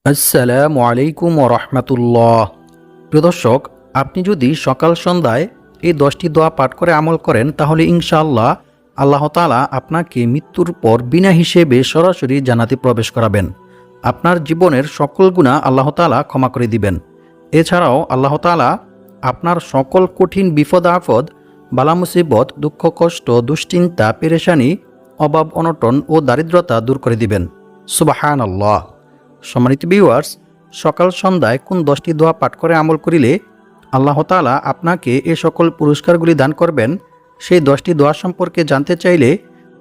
আসসালামু আলাইকুম ওরহমতুল্লাহ। প্রিয় দর্শক, আপনি যদি সকাল সন্ধ্যায় এই 10টি দোয়া পাঠ করে আমল করেন তাহলে ইনশাআল্লাহ আল্লাহ তাআলা আপনাকে মৃত্যুর পর বিনা হিসেবে সরাসরি জান্নাতে প্রবেশ করাবেন। আপনার জীবনের সকল গুনাহ আল্লাহ তাআলা ক্ষমা করে দিবেন। এছাড়াও আল্লাহ তাআলা আপনার সকল কঠিন বিপদ আপদ, বালা মুসিবত, দুঃখ কষ্ট, দুশ্চিন্তা, পেরেশানি, অভাব অনটন ও দারিদ্রতা দূর করে দিবেন। সুবহানাল্লাহ। সম্মানিত ভিউয়ার্স, সকাল সন্ধ্যায় কোন 10টি দোয়া পাঠ করে আমল করিলে আল্লাহ তাআলা আপনাকে এ সকল পুরস্কারগুলি দান করবেন, সেই 10টি দোয়া সম্পর্কে জানতে চাইলে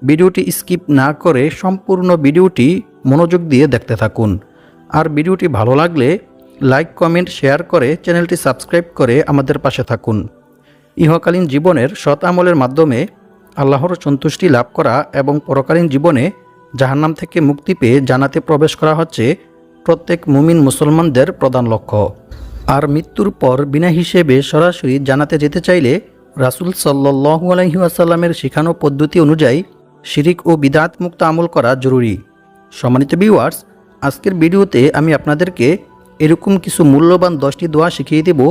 ভিডিওটি স্কিপ না করে সম্পূর্ণ ভিডিওটি মনোযোগ দিয়ে দেখতে থাকুন। আর ভিডিওটি ভালো লাগলে লাইক, কমেন্ট, শেয়ার করে চ্যানেলটি সাবস্ক্রাইব করে আমাদের পাশে থাকুন। ইহকালীন জীবনের সৎ আমলের মাধ্যমে আল্লাহর সন্তুষ্টি লাভ করা এবং পরকালীন জীবনে জাহান্নাম থেকে মুক্তি পেয়ে জান্নাতে প্রবেশ করা হচ্ছে প্রত্যেক মুমিন মুসলমানদের প্রধান লক্ষ্য। আর মৃত্যুর পর বিনা হিসেবে সরাসরি জান্নাতে যেতে চাইলে রাসূল সাল্লাল্লাহু আলাইহি ওয়াসাল্লামের শেখানো পদ্ধতি অনুযায়ী শিরিক ও বিদআত মুক্ত আমল করা জরুরি। সম্মানিত ভিউয়ার্স, আজকের ভিডিওতে আমি আপনাদেরকে এরকম কিছু মূল্যবান 10টি দোয়া শিখিয়ে দেব,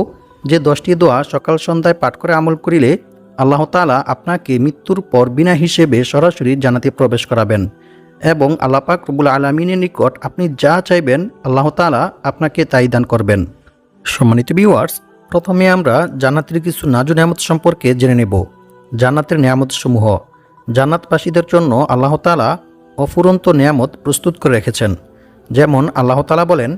যে 10টি দোয়া সকাল সন্ধ্যায় পাঠ করে আমল করিলে আল্লাহ তাআলা আপনাকে মৃত্যুর পর বিনা হিসেবে সরাসরি জান্নাতে প্রবেশ করাবেন এবং আল্লাহ পাক রব্বুল আলামিনের নিকট আপনি যা চাইবেন আল্লাহ তাআলা আপনাকে তাই দান করবেন। সম্মানিত ভিউয়ার্স, প্রথমে আমরা জান্নাতের কিছু নাজু নিয়ামত সম্পর্কে জেনে নেব। জান্নাতের নিয়ামতসমূহ। জান্নাতবাসীদের জন্য আল্লাহ তাআলা অফুরন্ত নিয়ামত প্রস্তুত করে রেখেছেন। যেমন আল্লাহ তাআলা বলেন,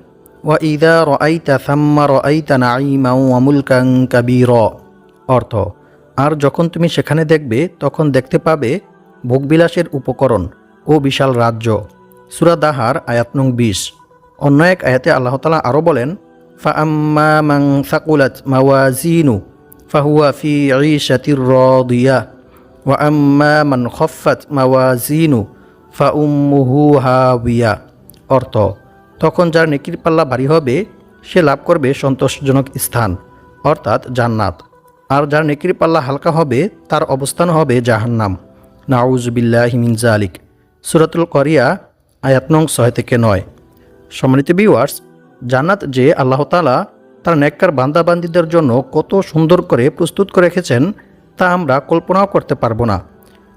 ওয়া ইযা রাআইতা সাম্মা রাআইতা নাঈমান ওয়া মুলকান কাবীরা। অর্থ, আর যখন তুমি সেখানে দেখবে তখন দেখতে পাবে ভোগবিলাসের উপকরণ ও বিশাল রাজ্য। সূরা দাহার আয়াত নং 20। অন্য এক আয়াতে আল্লাহ তাআলা আরও বলেন, ফাআম্মা মান সাকুলাত মাওয়াজিনু ফাহুয়া ফি ঈশাতির রাদিয়াহ ওয়া আম্মা মান খাফফাত মাওয়াজিনু ফাউম্মুহু হাবিয়া। অর্থ, তখন যার নেকির পাল্লা ভারী হবে সে লাভ করবে সন্তোষজনক স্থান অর্থাৎ জান্নাত, আর যার নেকির পাল্লা হালকা হবে তার অবস্থান হবে জাহান্নাম। নাউযু বিল্লাহি মিন যালিক। সূরাতুল করিয়া আয়াত নং 6 থেকে 9। সম্মানিত ভিউয়ার্স, জান্নাত যে আল্লাহ তাআলা তার নেককার বান্দাবান্দীদের জন্য কত সুন্দর করে প্রস্তুত করে রেখেছেন তা আমরা কল্পনাও করতে পারবো না।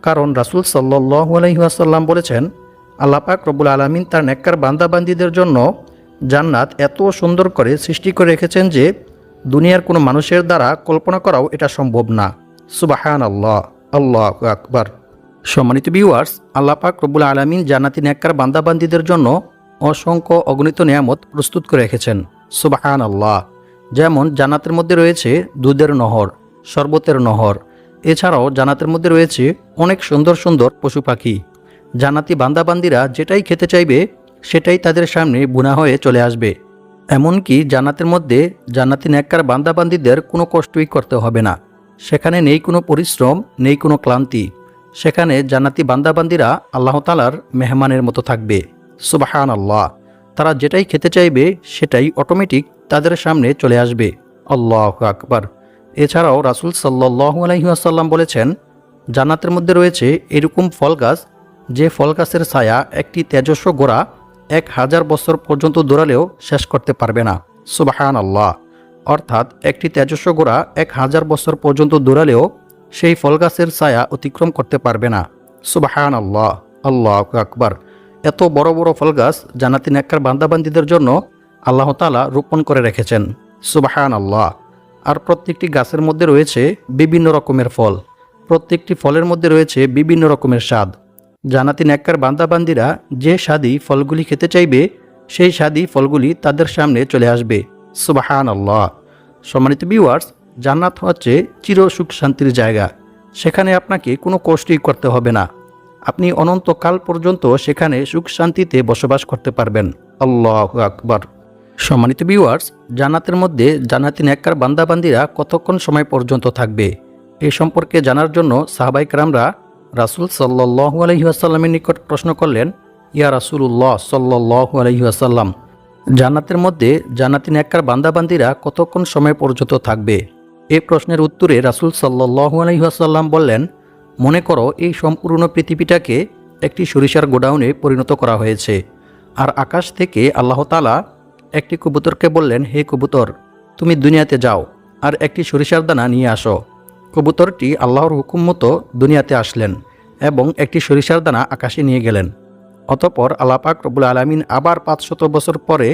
কারণ রাসূল সাল্লাল্লাহু আলাইহি ওয়াসাল্লাম বলেছেন, আল্লাহ পাক রব্বুল আলামিন তার নেককার বান্দাবান্দীদের জন্য জান্নাত এত সুন্দর করে সৃষ্টি করে রেখেছেন যে দুনিয়ার কোনো মানুষের দ্বারা কল্পনা করাও এটা সম্ভব না। সুবহানাল্লাহ, আল্লাহু আকবার। সম্মানিত ভিউয়ার্স, আল্লাহ পাক রব্বুল আলামিন জান্নাতি নেককার বান্দাবান্দীদের জন্য অসংখ্য অগণিত নিয়ামত প্রস্তুত করে রেখেছেন। সুবহানাল্লাহ। যেমন জান্নাতের মধ্যে রয়েছে দুধের নহর, শরবতের নহর। এছাড়াও জান্নাতের মধ্যে রয়েছে অনেক সুন্দর সুন্দর পশু পাখি। জান্নাতি বান্দাবান্দীরা যেটাই খেতে চাইবে সেটাই তাদের সামনে বুনা হয়ে চলে আসবে। এমনকি জান্নাতের মধ্যে জান্নাতি নেককার বান্দাবান্দীদের কোনো কষ্টই করতে হবে না। সেখানে নেই কোনো পরিশ্রম, নেই কোনো ক্লান্তি। সেখানে জান্নাতি বান্দাবান্দীরা আল্লাহ তাআলার মেহমানের মতো থাকবে। সুবহানাল্লাহ। তারা যেটাই খেতে চাইবে সেটাই অটোমেটিক তাদের সামনে চলে আসবে। আল্লাহু আকবার। এছাড়াও রাসূল সাল্লাল্লাহু আলাইহি ওয়াসাল্লাম বলেছেন, জান্নাতের মধ্যে রয়েছে এরকম ফল গাছ যে ফল গাছের ছায়া একটি তেজস্ব ঘোড়া 1000 বছর পর্যন্ত দৌড়ালেও শেষ করতে পারবে না। সুবহানাল্লাহ। অর্থাৎ একটি তেজস্ব ঘোড়া 1000 বছর পর্যন্ত দৌড়ালেও সেই ফল গাছের ছায়া অতিক্রম করতে পারবে না। সুবহানাল্লাহ, আল্লাহু আকবার। এত বড় বড় ফল গাছ জান্নাতি নেককার বান্দাবান্দীদের জন্য আল্লাহ তাআলা রোপণ করে রেখেছেন। সুবহানাল্লাহ। আর প্রত্যেকটি গাছের মধ্যে রয়েছে বিভিন্ন রকমের ফল। প্রত্যেকটি ফলের মধ্যে রয়েছে বিভিন্ন রকমের স্বাদ। জান্নাতি নেককার বান্দাবান্দীরা যে স্বাদী ফলগুলি খেতে চাইবে সেই স্বাদী ফলগুলি তাদের সামনে চলে আসবে। সুবহানাল্লাহ। সম্মানিত ভিউয়ার্স, জান্নাত হচ্ছে চির সুখ শান্তির জায়গা। সেখানে আপনাকে কোনো কষ্টই করতে হবে না। আপনি অনন্তকাল পর্যন্ত সেখানে সুখ শান্তিতে বসবাস করতে পারবেন। আল্লাহু আকবার। সম্মানিত ভিউয়ার্স, জান্নাতের মধ্যে জান্নাতি নেককার বান্দাবান্দীরা কতক্ষণ সময় পর্যন্ত থাকবে এই সম্পর্কে জানার জন্য সাহাবায়ে কেরামরা রাসূল সাল্লাল্লাহু আলাইহি ওয়াসাল্লামের নিকট প্রশ্ন করলেন, ইয়া রাসূলুল্লাহ সাল্লাল্লাহু আলাইহি ওয়াসাল্লাম, জান্নাতের মধ্যে জান্নাতি নেককার বান্দাবান্দীরা কতক্ষণ সময় পর্যন্ত থাকবে? এই প্রশ্নের উত্তরে রাসূল সাল্লাল্লাহু আলাইহি ওয়াসাল্লাম বললেন, মনে করো এই সম্পূর্ণ পৃথিবীটাকে একটি সরিষার গোডাউনে পরিণত করা হয়েছে, আর আকাশ থেকে আল্লাহ তাআলা একটি কবুতরকে বললেন, হে কবুতর, তুমি দুনিয়াতে যাও আর একটি সরিষার দানা নিয়ে আসো। কবুতরটি আল্লাহর হুকুম মতো দুনিয়াতে আসলেন এবং একটি সরিষার দানা আকাশে নিয়ে গেলেন। অতঃপর আল্লাহ পাক রব্বুল আলামিন আবার 500 বছর পরে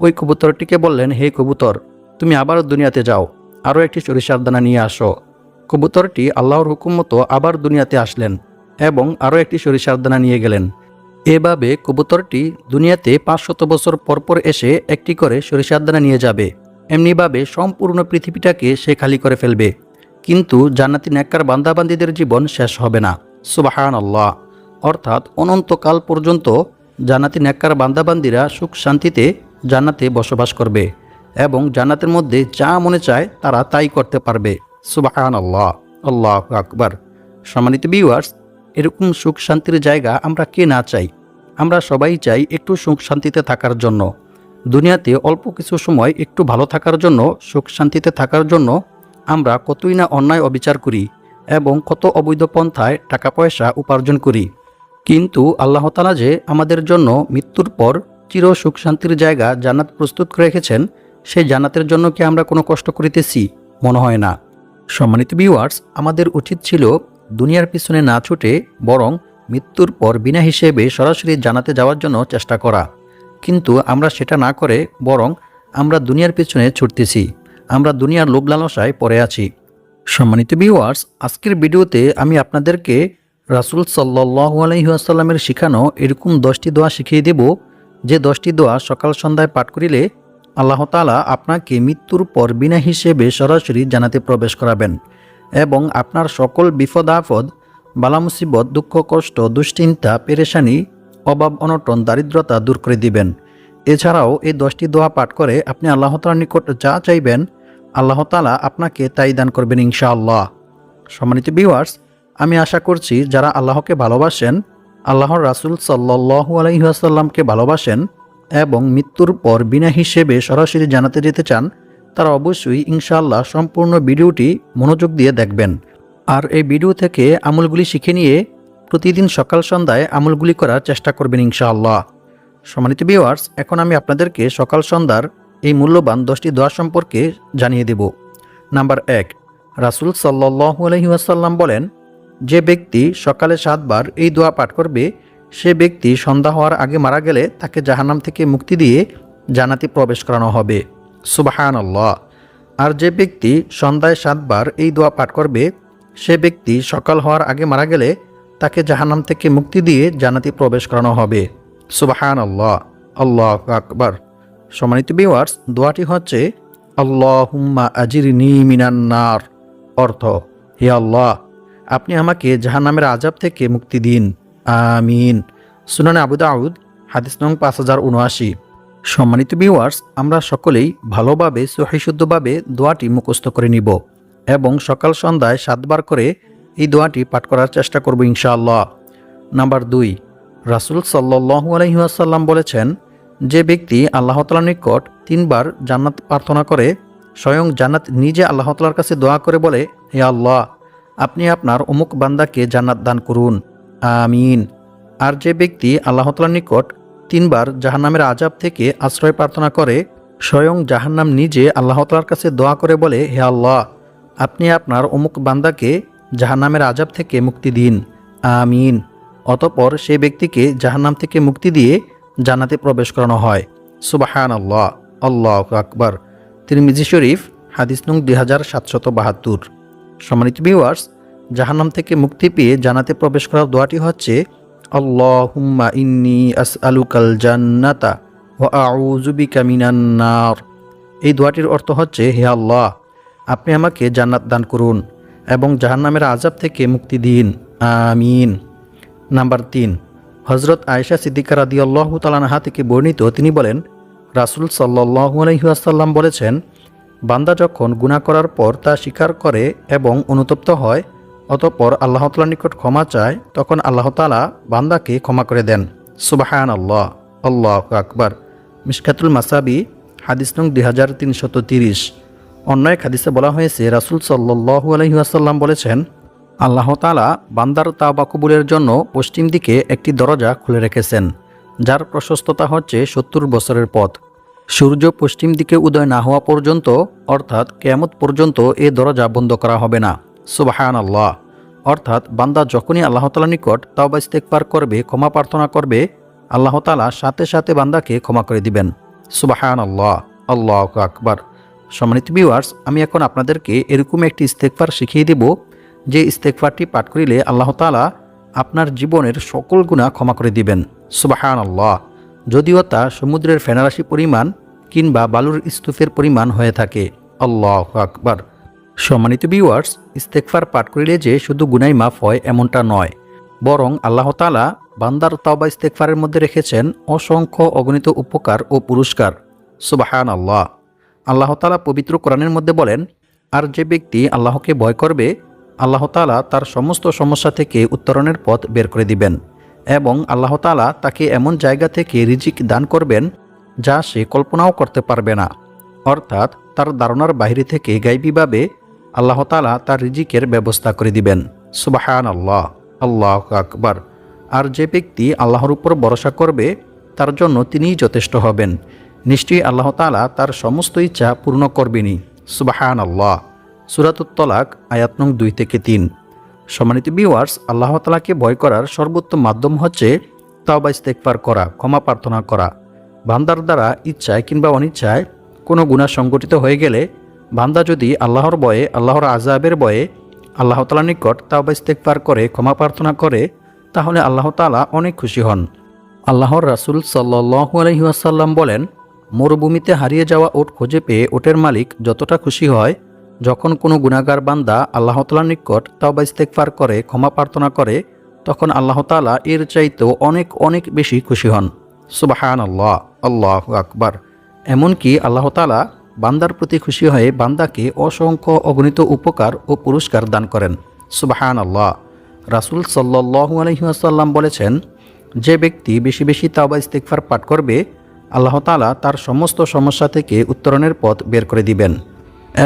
ওই কবুতরটিকে বললেন, হে কবুতর, তুমি আবার দুনিয়াতে যাও, আরও একটি সরিষার দানা নিয়ে আসো। কবুতরটি আল্লাহর হুকুম মতো আবার দুনিয়াতে আসলেন এবং আরও একটি সরিষার দানা নিয়ে গেলেন। এভাবে কবুতরটি দুনিয়াতে 500 বছর পরপর এসে একটি করে সরিষার দানা নিয়ে যাবে। এমনিভাবে সম্পূর্ণ পৃথিবীটাকে সে খালি করে ফেলবে, কিন্তু জান্নাতি নেককার বান্দাবান্দীদের জীবন শেষ হবে না। সুবহানাল্লাহ। অর্থাৎ অনন্তকাল পর্যন্ত জান্নাতি নেককার বান্দাবান্দীরা সুখ শান্তিতে জান্নাতে বসবাস করবে এবং জান্নাতের মধ্যে যা মনে চায় তারা তাই করতে পারবে। সুবহানাল্লাহ, আল্লাহু আকবার। সম্মানিত ভিউয়ার্স, এরকম সুখ শান্তির জায়গা আমরা কে না চাই? আমরা সবাই চাই একটু সুখ শান্তিতে থাকার জন্য। দুনিয়াতে অল্প কিছু সময় একটু ভালো থাকার জন্য, সুখ শান্তিতে থাকার জন্য আমরা কতই না অন্যায় অবিচার করি এবং কত অবৈধ পন্থায় টাকা পয়সা উপার্জন করি। কিন্তু আল্লাহ তাআলা যে আমাদের জন্য মৃত্যুর পর চির সুখ শান্তির জায়গা জান্নাত প্রস্তুত করে রেখেছেন, সেই জান্নাতের জন্য কি আমরা কোনো কষ্ট করিতেছি? মনে হয় না। সম্মানিত ভিউয়ার্স, আমাদের উচিত ছিল দুনিয়ার পিছনে না ছুটে বরং মৃত্যুর পর বিনা হিসেবে সরাসরি জান্নাতে যাওয়ার জন্য চেষ্টা করা। কিন্তু আমরা সেটা না করে বরং আমরা দুনিয়ার পিছনে ছুটতেছি। আমরা দুনিয়ার লোভ লালসায় পড়ে আছি। সম্মানিত ভিউয়ার্স, আজকের ভিডিওতে আমি আপনাদেরকে রাসূল সাল্লাল্লাহু আলাইহি ওয়াসাল্লামের শিখানো এরকম 10টি দোয়া শিখিয়ে দেব, যে 10টি দোয়া সকাল সন্ধ্যায় পাঠ করিলে আল্লাহ তাআলা আপনাকে মৃত্যুর পর বিনা হিসেবে সরাসরি জান্নাতে প্রবেশ করাবেন এবং আপনার সকল বিপদ আপদ, বালা মুসিবত, দুঃখ কষ্ট, দুশ্চিন্তা, পেরেশানি, অভাব অনটন, দারিদ্রতা দূর করে দিবেন। এছাড়াও এই 10টি দোয়া পাঠ করে আপনি আল্লাহ তাআলার নিকট যা চাইবেন আল্লাহ তাআলা আপনাকে তাই দান করবেন ইনশাআল্লাহ। সম্মানিত ভিউয়ার্স, আমি আশা করছি যারা আল্লাহকে ভালোবাসেন, আল্লাহর রাসূল সাল্লাল্লাহু আলাইহি ওয়াসাল্লামকে ভালোবাসেন এবং মৃত্যুর পর বিনা হিসেবে সরাসরি জান্নাতে যেতে চান, তারা অবশ্যই ইনশাআল্লাহ সম্পূর্ণ ভিডিওটি মনোযোগ দিয়ে দেখবেন। আর এই ভিডিও থেকে আমলগুলি শিখে নিয়ে প্রতিদিন সকাল সন্ধ্যায় আমলগুলি করার চেষ্টা করবেন ইনশাআল্লাহ। সম্মানিত ভিউয়ার্স, এখন আমি আপনাদেরকে সকাল সন্ধ্যার এই মূল্যবান 10টি দোয়া সম্পর্কে জানিয়ে দেব। নাম্বার 1, রাসূল সাল্লাল্লাহু আলাইহি ওয়াসাল্লাম বলেন, যে ব্যক্তি সকালে 7 বার এই দোয়া পাঠ করবে, সে ব্যক্তি সন্ধ্যা হওয়ার আগে মারা গেলে তাকে জাহান্নাম থেকে মুক্তি দিয়ে জান্নাতে প্রবেশ করানো হবে। সুবহানাল্লাহ। আর যে ব্যক্তি সন্ধ্যায় 7 বার এই দোয়া পাঠ করবে, সে ব্যক্তি সকাল হওয়ার আগে মারা গেলে তাকে জাহান্নাম থেকে মুক্তি দিয়ে জান্নাতে প্রবেশ করানো হবে। সুবহানাল্লাহ, আল্লাহু আকবার। সম্মানিত ভিউয়ার্স, দোয়াটি হচ্ছে আল্লাহুম্মা আজিরনি মিনান নার। অর্থ, হে আল্লাহ, আপনি আমাকে জাহান্নামের আযাব থেকে মুক্তি দিন, আমিন। সুনানে আবু দাউদ, হাদিস নং 5079। সম্মানিত ভিউয়ার্স, আমরা সকলেই ভালোভাবে সহিশুদ্ধভাবে দোয়াটি মুখস্থ করে নিব এবং সকাল সন্ধ্যায় 7 বার করে এই দোয়াটি পাঠ করার চেষ্টা করব ইনশাআল্লাহ। নাম্বার 2, রাসূল সাল্লাল্লাহু আলাইহি ওয়াসাল্লাম বলেছেন, যে ব্যক্তি আল্লাহ তাআলার নিকট 3 বার জান্নাত প্রার্থনা করে, স্বয়ং জান্নাত নিজে আল্লাহ তাআলার কাছে দোয়া করে বলে, হে আল্লাহ, আপনি আপনার অমুক বান্দাকে জান্নাত দান করুন, আমিন। আর যে ব্যক্তি আল্লাহ তাআলার নিকট 3 বার জাহান্নামের আযাব থেকে আশ্রয় প্রার্থনা করে, স্বয়ং জাহান্নাম নিজে আল্লাহ তাআলার কাছে দোয়া করে বলে, হে আল্লাহ, আপনি আপনার অমুক বান্দাকে জাহান্নামের আযাব থেকে মুক্তি দিন, আমিন। অতঃপর সেই ব্যক্তিকে জাহান্নাম থেকে মুক্তি দিয়ে জান্নাতে প্রবেশ করানো হয়। সুবহানাল্লাহ, আল্লাহু আকবার। তিরমিজি শরীফ, হাদিস নং 2772। সম্মানিত ভিউয়ার্স, জাহান্নাম থেকে মুক্তি পেয়ে জান্নাতে প্রবেশ করার দোয়াটি হচ্ছে আল্লাহুম্মা ইন্নী আসআলুকাল জান্নাতা ওয়া আউযু বিকা মিনান নার। এই দোয়াটির অর্থ হচ্ছে, হে আল্লাহ, আপনি আমাকে জান্নাত দান করুন এবং জাহান্নামের আযাব থেকে মুক্তি দিন, আমিন। নাম্বার 3, হযরত আয়েশা সিদ্দিকা রাদিয়াল্লাহু তাআলা আনহা থেকে বর্ণিত, তিনি বলেন, রাসূল সাল্লাল্লাহু আলাইহি ওয়াসাল্লাম বলেছেন, বান্দা যখন গুনাহ করার পর তা স্বীকার করে এবং অনুতপ্ত হয়, অতঃপর আল্লাহ তাআলার নিকট ক্ষমা চায়, তখন আল্লাহ তাআলা বান্দাকে ক্ষমা করে দেন। সুবহানাল্লাহ, আল্লাহু আকবার। মিশকাতুল মাসাবি, হাদিস নং 2330। অন্য এক হাদিসে বলা হয়েছে, রাসূল সাল্লাল্লাহু আলাইহি ওয়াসাল্লাম বলেছেন, আল্লাহ তাআলা বান্দার তাওবা কবুলের জন্য পশ্চিম দিকে একটি দরজা খুলে রেখেছেন, যার প্রশস্ততা হচ্ছে 70 বছরের পথ। সূর্য পশ্চিম দিকে উদয় না হওয়া পর্যন্ত অর্থাৎ কিয়ামত পর্যন্ত এ দরজা বন্ধ করা হবে না। সুবহানাল্লাহ। অর্থাৎ বান্দা যখনই আল্লাহ তাআলার নিকট তাওবা ইস্তেগফার করবে, ক্ষমা প্রার্থনা করবে, আল্লাহ তাআলা সাথে সাথে বান্দাকে ক্ষমা করে দিবেন। সুবহানাল্লাহ, আল্লাহু আকবার। সম্মানিত ভিউয়ার্স, আমি এখন আপনাদেরকে এরকম একটি ইস্তেগফার শিখিয়ে দেব, যে ইস্তেগফারটি পাঠ করিলে আল্লাহ তাআলা আপনার জীবনের সকল গুনাহ ক্ষমা করে দিবেন। সুবহানাল্লাহ। যদিও তা সমুদ্রের ফেনারাশি পরিমাণ কিংবা বালুর স্তূপের পরিমাণ হয়ে থাকে। আল্লাহু আকবার। সম্মানিত ভিউয়ার্স, ইস্তেগফার পাঠ করিলে যে শুধু গুনাহ মাফ হয় এমনটা নয়, বরং আল্লাহ তাআলা বান্দার তাওবা ইস্তেগফারের মধ্যে রেখেছেন অসংখ্য অগণিত উপকার ও পুরস্কার। সুবহানাল্লাহ। আল্লাহ তাআলা পবিত্র কোরআনের মধ্যে বলেন, আর যে ব্যক্তি আল্লাহকে ভয় করবে, আল্লাহ তাআলা তার সমস্ত সমস্যা থেকে উত্তরণের পথ বের করে দিবেন এবং আল্লাহ তাআলা তাকে এমন জায়গা থেকে রিজিক দান করবেন যা সে কল্পনাও করতে পারবে না। অর্থাৎ তার ধারণার বাইরে থেকে গায়বীভাবে আল্লাহ তাআলা তার রিজিকের ব্যবস্থা করে দিবেন। সুবহানাল্লাহ, আল্লাহু আকবার। আর যে ব্যক্তি আল্লাহর উপর ভরসা করবে, তার জন্য তিনিই যথেষ্ট হবেন। নিশ্চয়ই আল্লাহ তাআলা তার সমস্ত ইচ্ছা পূর্ণ করবেনই। সুবহানাল্লাহ। সূরাতুত তলাক আয়াত নং 2-3। সম্মানিত ভিউয়ার্স, আল্লাহ তাআলাকে ভয় করার সর্বোত্তম মাধ্যম হচ্ছে তাওবা ইস্তেগফার করা, ক্ষমা প্রার্থনা করা। বান্দার দ্বারা ইচ্ছায় কিংবা অনিচ্ছায় কোনো গুনাহ সংগঠিত হয়ে গেলে বান্দা যদি আল্লাহর ভয়ে, আল্লাহর আযাবের ভয়ে আল্লাহ তাআলার নিকট তাওবা ইস্তেগফার করে, ক্ষমা প্রার্থনা করে, তাহলে আল্লাহ তাআলা অনেক খুশি হন। আল্লাহর রাসূল সাল্লাল্লাহু আলাইহি ওয়াসাল্লাম বলেন, মরুভূমিতে হারিয়ে যাওয়া উট খুঁজে পেয়ে উটের মালিক যতটা খুশি হয়, যখন কোনো গুনাহগার বান্দা আল্লাহ তাআলার নিকট তাওবা ইস্তেগফার করে, ক্ষমা প্রার্থনা করে, তখন আল্লাহ তাআলা এর চাইতেও অনেক অনেক বেশি খুশি হন। সুবহানাল্লাহ, আল্লাহু আকবার। এমনকি আল্লাহ তাআলা বান্দার প্রতি খুশি হয়ে বান্দাকে অসংখ্য অগণিত উপকার ও পুরস্কার দান করেন। সুবহানাল্লাহ। রাসূল সাল্লাল্লাহু আলাইহি ওয়াসাল্লাম বলেছেন, যে ব্যক্তি বেশি বেশি তাওবা ইস্তেগফার পাঠ করবে, আল্লাহ তাআলা তার সমস্ত সমস্যা থেকে উত্তরণের পথ বের করে দিবেন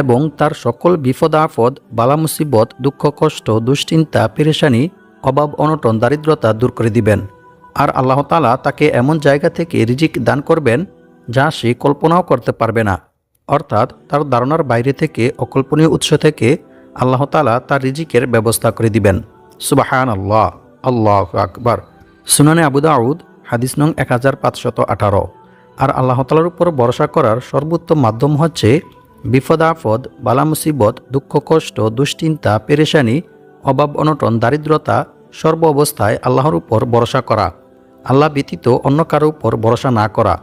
এবং তার সকল বিপদ আপদ, বালা মুসিবত, দুঃখ কষ্ট, দুশ্চিন্তা, পেরেশানি, অভাব অনটন, দারিদ্রতা দূর করে দিবেন। আর আল্লাহ তাআলা তাকে এমন জায়গা থেকে রিজিক দান করবেন যা সে কল্পনাও করতে পারবে না। অর্থাৎ তার ধারণার বাইরে থেকে, অকল্পনীয় উৎস থেকে আল্লাহ তাআলা তার রিজিকের ব্যবস্থা করে দিবেন। সুবহানাল্লাহ, আল্লাহু আকবার। সুনানে আবু দাউদ হাদিস নং 1518। আর আল্লাহ তাআলার উপর ভরসা করার সর্বোত্তম মাধ্যম হচ্ছে বিপদ আপদ, বালা মুসিবত, দুঃখ কষ্ট, দুশ্চিন্তা, পেরেশানি, অভাব অনটন, দারিদ্রতা সর্ব অবস্থায় আল্লাহর উপর ভরসা করা, আল্লাহ ব্যতীত অন্য কারো উপর ভরসা না করা,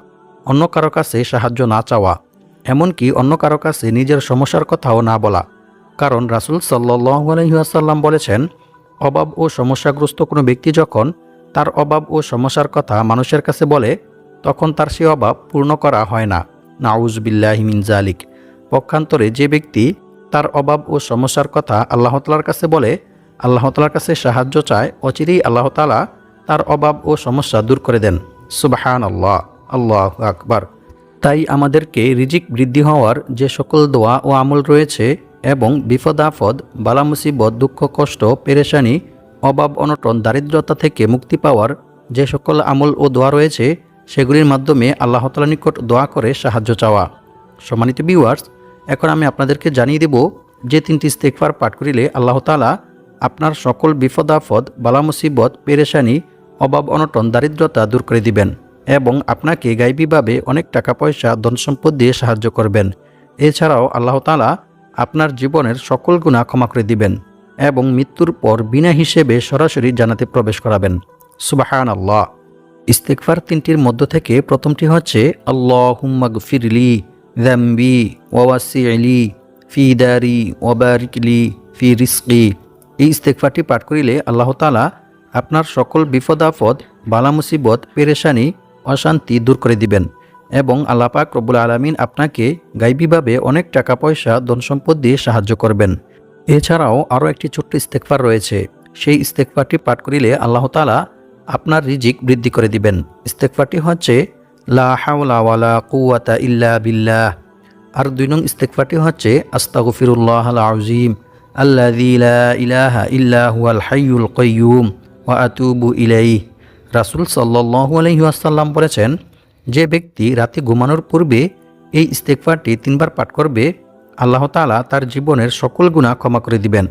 অন্য কারো কাছে সাহায্য না চাওয়া, এমনকি অন্য কারো কাছে নিজের সমস্যার কথাও না বলা। কারণ রাসূল সাল্লাল্লাহু আলাইহি ওয়াসাল্লাম বলেছেন, অভাব ও সমস্যাগ্রস্ত কোনো ব্যক্তি যখন তার অভাব ও সমস্যার কথা মানুষের কাছে বলে, তখন তার সে অভাব পূর্ণ করা হয় না। নাউযু বিল্লাহি মিন যালিক। পক্ষান্তরে যে ব্যক্তি তার অভাব ও সমস্যার কথা আল্লাহ তাআলার কাছে বলে, আল্লাহ তাআলার কাছে সাহায্য চায়, অচিরেই আল্লাহ তাআলা তার অভাব ও সমস্যা দূর করে দেন। সুবহানাল্লাহ, আল্লাহু আকবার। তাই আমাদেরকে রিজিক বৃদ্ধি হওয়ার যে সকল দোয়া ও আমল রয়েছে এবং বিপদ আপদ, বালা মুসিবত, দুঃখ কষ্ট, পেরেশানি, অভাব অনটন, দারিদ্রতা থেকে মুক্তি পাওয়ার যে সকল আমল ও দোয়া রয়েছে, সেগুলির মাধ্যমে আল্লাহ তাআলার নিকট দোয়া করে সাহায্য চাওয়া। সম্মানিত ভিউয়ার্স, এখন আমি আপনাদেরকে জানিয়ে দেব যে 3টি ইস্তেগফার পাঠ করিলে আল্লাহ তাআলা আপনার সকল বিপদ আপদ, বালা মুসিবত, পেরেশানি, অভাব অনটন, দারিদ্রতা দূর করে দিবেন এবং আপনাকে গায়বীভাবে অনেক টাকা পয়সা, ধন সম্পদ দিয়ে সাহায্য করবেন। এছাড়াও আল্লাহ তাআলা আপনার জীবনের সকল গুনাহ ক্ষমা করে দিবেন এবং মৃত্যুর পর বিনা হিসেবে সরাসরি জান্নাতে প্রবেশ করাবেন। সুবহানাল্লাহ। ইস্তেগফার 3টির মধ্য থেকে প্রথমটি হচ্ছে আল্লাহুম্মা গফিরলি যামবি ওয়া ওয়াসি'লি ফি দারি ওয়া বারিকলি ফি রিজকি। এই ইস্তেগফারটি পাঠ করিলে আল্লাহ তাআলা আপনার সকল বিপদ আপদ, বালা মুসিবত, পেরেশানি, অশান্তি দূর করে দিবেন এবং আল্লাহ পাক রব্বুল আলামিন আপনাকে গায়বীভাবে অনেক টাকা পয়সা, ধন সম্পদ দিয়ে সাহায্য করবেন। এছাড়াও আরও একটি ছোট্ট ইস্তেগফার রয়েছে। সেই ইস্তেগফারটি পাঠ করিলে আল্লাহ তাআলা আপনার রিজিক বৃদ্ধি করে দিবেন। ইস্তেগফারটি হচ্ছে লা হাওলা ওয়ালা কুওয়াতা ইল্লা বিল্লাহ। আর 2 নং ইস্তেগফারটি হচ্ছে আস্তাগফিরুল্লাহাল আযীম আল্লাযী লা ইলাহা ইল্লা হুয়াল হাইয়ুল কাইয়্যুম ওয়া আতুবু ইলাইহি। রাসূল সাল্লাল্লাহু আলাইহি ওয়াসাল্লাম বলেছেন, যে ব্যক্তি রাতে ঘুমানোর পূর্বে এই ইস্তেগফারটি 3 বার পাঠ করবে, আল্লাহ তাআলা তার জীবনের সকল গুনাহ ক্ষমা করে দিবেন,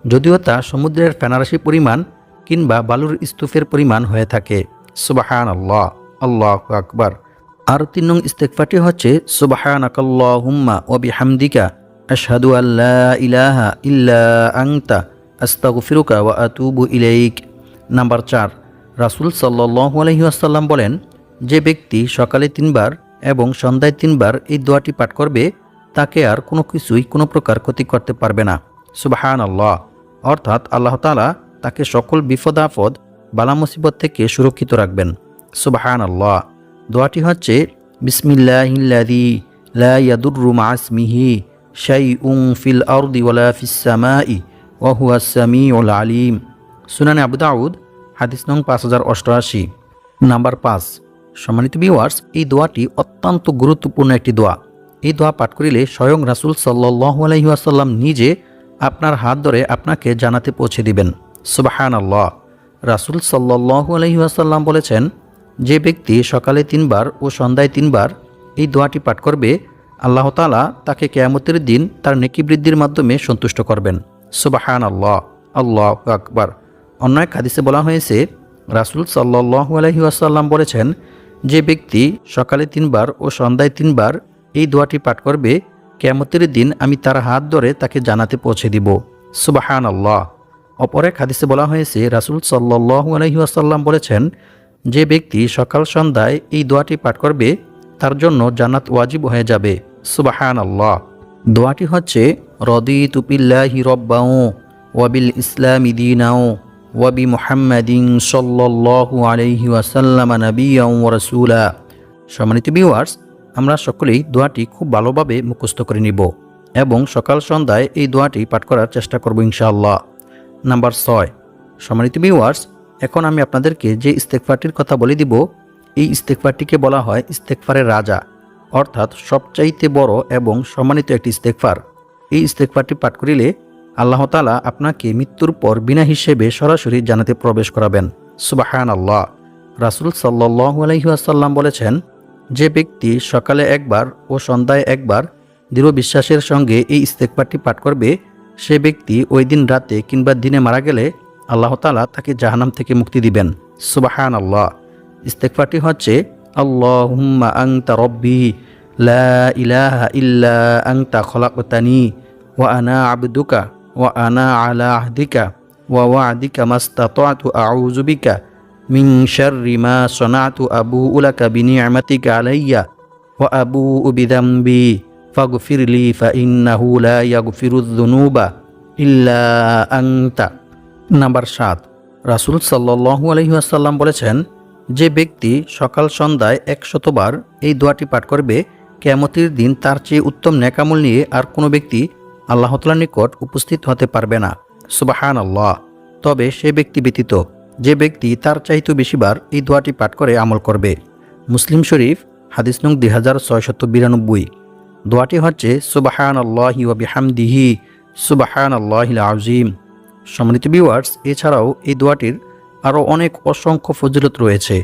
যদিও তা সমুদ্রের ফেনারাশি পরিমাণ কিংবা বালুর স্তূপের পরিমাণ হয়ে থাকে। সুবহানাল্লাহ, আল্লাহু আকবার। আর 3 নং ইস্তেগফারটি হচ্ছে সুবহানাকাল্লাহুম্মা ওয়া বিহামদিকা আশহাদু আল্লা ইলাহা ইল্লা আনতা আস্তাগফিরুকা ওয়া আতুবু ইলাইক। নাম্বার 4, রাসূল সাল্লাল্লাহু আলাইহি ওয়াসাল্লাম বলেন, যে ব্যক্তি সকালে 3 বার এবং সন্ধ্যায় 3 বার এই দোয়াটি পাঠ করবে, তাকে আর কোনো কিছুই কোনো প্রকার ক্ষতি করতে পারবে না। সুবহানাল্লাহ, অর্থাৎ আল্লাহ তাআলা তাকে সকল বিপদ আপদ বালা মুসিবত থেকে সুরক্ষিত রাখবেন। সুবহানাল্লাহ। দোয়াটি হচ্ছে বিসমিল্লাহিল্লাযী লা ইয়াদুররু মা ইসমিহি শাইউন ফিল আরদি ওয়ালা ফিস সামাই ওয়া হুয়াস সামিউল আলিম। সুনানে আবু দাউদ, হাদিস নং 5088। নাম্বার 5, সম্মানিত ভিউয়ার্স, এই দোয়াটি অত্যন্ত গুরুত্বপূর্ণ একটি দোয়া। এই দোয়া পাঠ করিলে স্বয়ং রাসূল সাল্লাল্লাহু আলাইহি ওয়াসাল্লাম নিজে আপনার হাত ধরে আপনাকে জান্নাতে পৌঁছে দিবেন। সুবহানাল্লাহ। রাসূল সাল্লাল্লাহু আলাইহি ওয়াসাল্লাম বলেছেন, যে ব্যক্তি সকালে 3 বার ও সন্ধ্যায় 3 বার এই দোয়াটি পাঠ করবে, আল্লাহ তাআলা তাকে কিয়ামতের দিন তার নেকি বৃদ্ধির মাধ্যমে সন্তুষ্ট করবেন। সুবহানাল্লাহ, আল্লাহু আকবার। অন্য এক হাদিসে বলা হয়েছে, রাসূল সাল্লাল্লাহু আলাইহি ওয়াসাল্লাম বলেছেন, যে ব্যক্তি সকালে 3 বার ও সন্ধ্যায় 3 বার এই দোয়াটি পাঠ করবে, কিয়ামতের দিন আমি তার হাত ধরে তাকে জান্নাতে পৌঁছে দিব। সুবহানাল্লাহ। অপর এক হাদিসে বলা হয়েছে, রাসূল সাল্লাল্লাহু আলাইহি ওয়াসাল্লাম বলেছেন, যে ব্যক্তি সকাল সন্ধ্যায় এই দোয়াটি পাঠ করবে, তার জন্য জান্নাত ওয়াজিব হয়ে যাবে। সুবহানাল্লাহ। দোয়াটি হচ্ছে রাদিতু বিল্লাহি রাব্বাও ওয়া বিল ইসলামি দীনাও ওয়া বি মুহাম্মাদিন সাল্লাল্লাহু আলাইহি ওয়াসাল্লাম নাবিয়্যাও ওয়া রাসূলা। সম্মানিত ভিউয়ার্স, আমরা সকলেই দোয়াটি খুব ভালোভাবে মুখস্থ করে নিব এবং সকাল সন্ধ্যায় এই দোয়াটি পাঠ করার চেষ্টা করব ইনশাআল্লাহ। নাম্বার 6, সম্মানিত ভিউয়ার্স, এখন আমি আপনাদেরকে যে ইস্তেগফারটির কথা বলে দিব, এই ইস্তেগফারটিকে বলা হয় ইস্তেগফারের রাজা, অর্থাৎ সবচাইতে বড় এবং সম্মানিত একটি ইস্তেগফার। এই ইস্তেগফারটি পাঠ করিলে আল্লাহ তাআলা আপনাকে মৃত্যুর পর বিনা হিসেবে সরাসরি জান্নাতে প্রবেশ করাবেন। সুবহানাল্লাহ। রাসূল সাল্লাল্লাহু আলাইহি ওয়াসাল্লাম বলেছেন, যে ব্যক্তি সকালে 1 বার ও সন্ধ্যায় 1 বার দৃঢ় বিশ্বাসের সঙ্গে এই ইস্তেগফারটি পাঠ করবে, সে ব্যক্তি ওই দিন রাতে কিংবা দিনে মারা গেলে আল্লাহ তাআলা তাকে জাহান্নাম থেকে মুক্তি দিবেন। সুবহানাল্লাহ। ইস্তেগফারটি হচ্ছে আল্লাহুম্মা আনতা রব্বি লা ইলাহা ইল্লা আনতা খলাকতানি ওয়া আনা আবদুকা ওয়া আনা আলা আহদিকা ওয়া ওয়া'দিকা মাস্তাতা'তু আউযু বিকা মিন শাররি মা সানা'তু আবু'ু লাকা বিনি'মাতিকা আলাইয়া ওয়া আবু'ু বিযামবি ফাগফিরলি ফাইন্নাহু লা ইয়াগফিরুয যুনুবা ইল্লা আনতা। নাম্বার 7, রাসূল সাল্লাল্লাহু আলাইহি ওয়াসাল্লাম বলেছেন, যে ব্যক্তি সকাল সন্ধ্যায় 100 বার এই দোয়াটি পাঠ করবে, কিয়ামতের দিন তার চেয়ে উত্তম নেকামল নিয়ে আর কোনো ব্যক্তি আল্লাহ তাআলার নিকট উপস্থিত হতে পারবে না। সুবহানাল্লাহ। তবে সে ব্যক্তি ব্যতীত যে ব্যক্তি তার চাইতে বেশিবার এই দোয়াটি পাঠ করে আমল করবে। মুসলিম শরীফ, হাদিস নং 2692। দোয়াটি হচ্ছে সুবহানাল্লাহি ওয়া বিহামদিহি সুবহানাল্লাহিল আযীম। সম্মানিত ভিউয়ার্স, এছাড়াও এই দোয়াটির আরও অনেক অসংখ্য ফজিলত রয়েছে,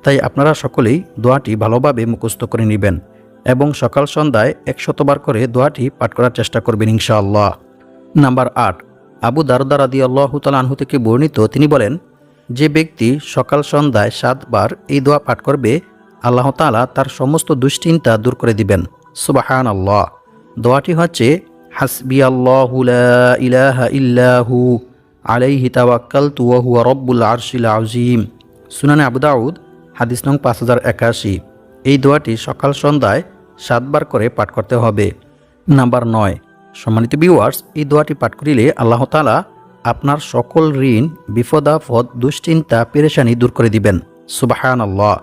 তাই আপনারা সকলেই দোয়াটি ভালোভাবে মুখস্থ করে নেবেন এবং সকাল সন্ধ্যায় 100 বার করে দোয়াটি পাঠ করার চেষ্টা করবেন ইনশাআল্লাহ। নাম্বার 8, আবু দারদা রাদিয়াল্লাহু তাআলা আনহু থেকে বর্ণিত, তিনি বলেন, যে ব্যক্তি সকাল সন্ধ্যায় 7 বার এই দোয়া পাঠ করবে, আল্লাহ তাআলা তার সমস্ত দুশ্চিন্তা দূর করে দিবেন। সুবহানাল্লাহ। দোয়াটি হচ্ছে হাসবিয়াল্লাহু লা ইলাহা ইল্লাহু আলাইহি তাওয়াক্কালতু ওয়া হুয়া রাব্বুল আরশিল আযীম। সুনানে আবু দাউদ, হাদিস নং 5081। এই দোয়াটি সকাল সন্ধ্যায় 7 বার করে পাঠ করতে হবে। নাম্বার 9, সম্মানিত ভিউয়ার্স, এই দোয়াটি পাঠ করিলে আল্লাহ তাআলা আপনার সকল ঋণ, বিপদ আপদ, দুশ্চিন্তা, পেরেশানি দূর করে দিবেন। সুবহানাল্লাহ।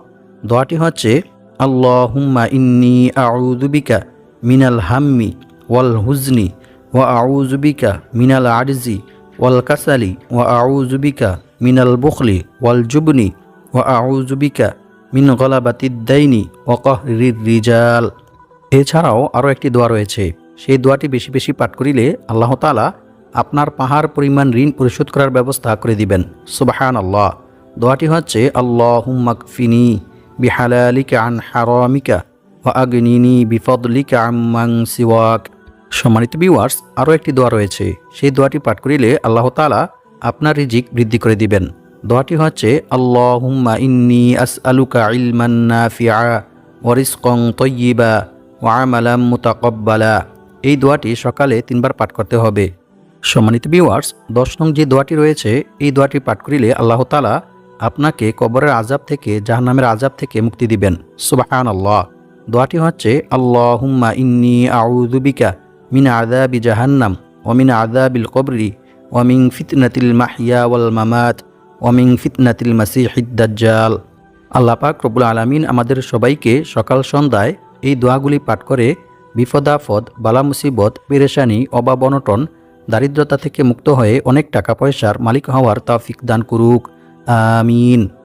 দোয়াটি হচ্ছে আল্লাহুম্মা ইন্নী আউযু বিকা মিনাল হাম্মি ওয়াল হুজনি ওয়া আউযু বিকা মিনাল আজজি ওয়াল কাসালি ওয়া আউযু বিকা মিনাল বুখলি ওয়াল জুবনি ওয়া আউযু বিকা মিন গলাবাতিদ দাইনি ওয়া কাহরির রিজাল। এছাড়াও আরও একটি দোয়া রয়েছে, সেই দোয়াটি বেশি বেশি পাঠ করিলে আল্লাহ তাআলা আপনার পাহাড় পরিমাণ ঋণ পরিশোধ করার ব্যবস্থা করে দিবেন। সুবহানাল্লাহ। দোয়াটি হচ্ছে আল্লাহুম্মা কফিনি বিহালালিকা আন হারামিকা ওয়া আগনিনি বিফদলিকা আম্মান সিওয়াক। সম্মানিত ভিউয়ার্স, আরও একটি দোয়া রয়েছে। সেই দোয়াটি পাঠ করিলে আল্লাহ তাআলা আপনার রিজিক বৃদ্ধি করে দিবেন। দোয়াটি হচ্ছে আল্লাহুম্মা ইন্নী আসআলুকা ইলমান নাফিআ ওয়া রিজকান তাইয়্যিবা ওয়া আমালাম মুতাকাব্বালা। এই দোয়াটি সকালে 3 বার পাঠ করতে হবে। সম্মানিত ভিউয়ার্স, 10 নং যে দোয়াটি রয়েছে, এই দোয়াটি পাঠ করিলে আল্লাহ তাআলা আপনাকে কবরের আযাব থেকে, জাহান্নামের আযাব থেকে মুক্তি দিবেন। সুবহানাল্লাহ। দোয়াটি হচ্ছে আল্লাহুম্মা ইন্নী আউযু বিকা মিন আযাবি জাহান্নাম ওয়া মিন আযাবিল কবরি ওয়া মিন ফিতনাতিল মাহইয়া ওয়াল মামাত ওয়া মিন ফিতনাতিল মাসিহিদ দাজ্জাল। আল্লাহ পাক রব্বুল আলামিন আমাদের সবাইকে সকাল সন্ধ্যায় এই দোয়াগুলি পাঠ করে বিপদ-আপদ, বালা মুসিবত, পেরেশানি, অভাব অনটন, দারিদ্রতা থেকে মুক্ত হয়ে অনেক টাকা পয়সার মালিক হওয়ার তৌফিক দান করুক। আমিন।